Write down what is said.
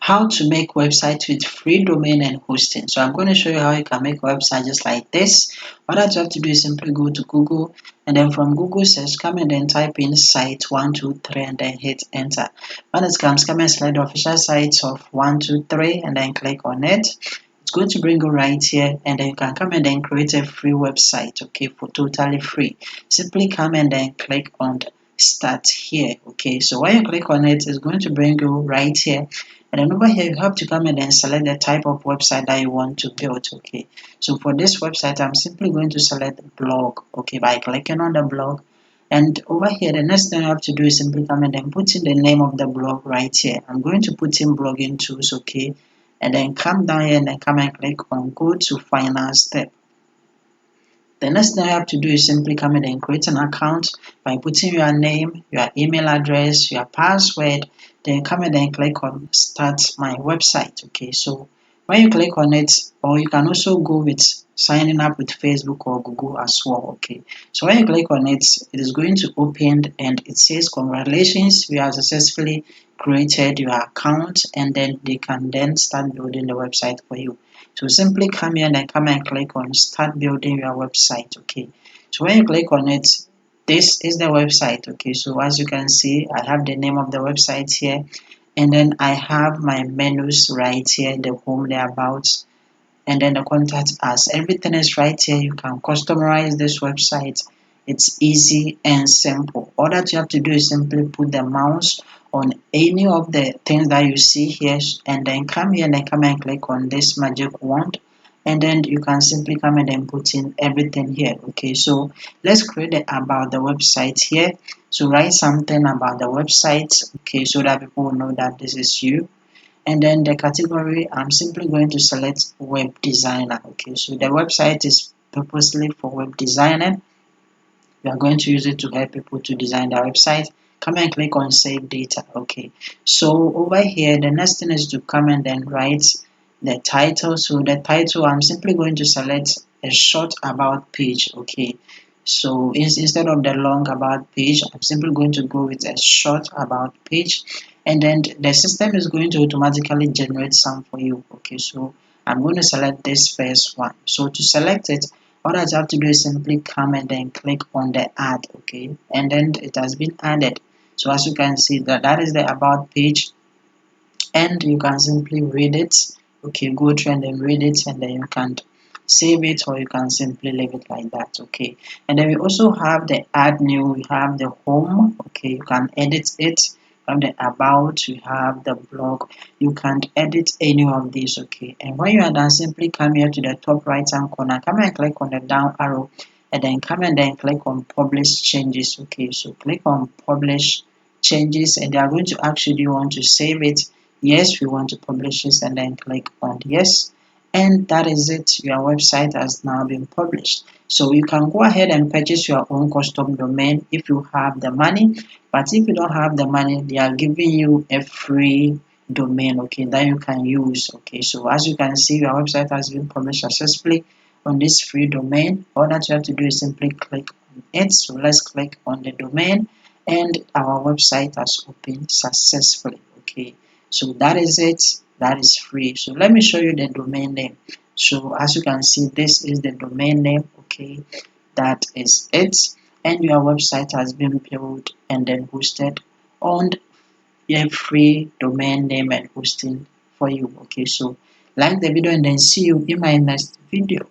how to make websites with free domain and hosting. So I'm going to show you how you can make a website just like this. What you have to do is simply go to Google, and then from Google search, come and then type in site123 and then hit enter. When it comes, come and select the official site of 123 and then click on it. It's going to bring you right here, and then you can come and then create a free website, okay, for totally free. Simply come and then click on start here. Okay, so when you click on it, it's going to bring you right here, and then over here you have to come and then select the type of website that you want to build. Okay, so for this website I'm simply going to select blog, okay, by clicking on the blog. And over here the next thing you have to do is simply come and then put in the name of the blog right here. I'm going to put in blogging tools, okay, and then come down here and then come and click on go to final step. The next thing you have to do is simply come in and create an account by putting your name, your email address, your password, then come in and click on start my website. Okay, so when you click on it, or you can also go with signing up with Facebook or Google as well. Okay, so when you click on it, it is going to open and it says congratulations, you have successfully created your account, and then they can then start building the website for you. So simply come here and then come and click on start building your website. Okay, so when you click on it, this is the website. Okay, so as you can see, I have the name of the website here, and then I have my menus right here, the home, the about, and then the contact us. Everything is right here. You can customize this website. It's easy and simple. All that you have to do is simply put the mouse on any of the things that you see here, and then come here and then come and click on this magic wand, and then you can simply come and then put in everything here. Okay, so let's create the about the website here. So write something about the website, okay, so that people will know that this is you. And then the category, I'm simply going to select web designer. Okay, so the website is purposely for web designer. We are going to use it to help people to design their website. Come and click on save data. Okay, so over here the next thing is to come and then write the title. So the title, I'm simply going to select a short about page. Okay, so instead of the long about page, I'm simply going to go with a short about page, and then the system is going to automatically generate some for you. Okay, so I'm going to select this first one. So to select it, all that you have to do is simply come and then click on the add. Okay, and then it has been added. So as you can see, that is the about page, and you can simply read it. Okay, go through and then read it, and then you can save it, or you can simply leave it like that. Okay, and then we also have the add new, we have the home. Okay, you can edit it. From the about, you have the blog, you can edit any of these. Okay, and when you are done, simply come here to the top right hand corner, come and click on the down arrow, and then come and then click on publish changes. Okay, so click on publish changes, and they are going to ask you, do you want to save it? Yes, we want to publish this, and then click on yes, and that is it. Your website has now been published. So you can go ahead and purchase your own custom domain if you have the money, but if you don't have the money, they are giving you a free domain, okay, that you can use. Okay, so as you can see, your website has been published successfully on this free domain. All that you have to do is simply click on it. So let's click on the domain, and our website has opened successfully. Okay, so that is it. That is free. So let me show you the domain name. So as you can see, this is the domain name. Okay, that is it, and your website has been built and then hosted on a free domain name and hosting for you. Okay, so like the video and then see you in my next video.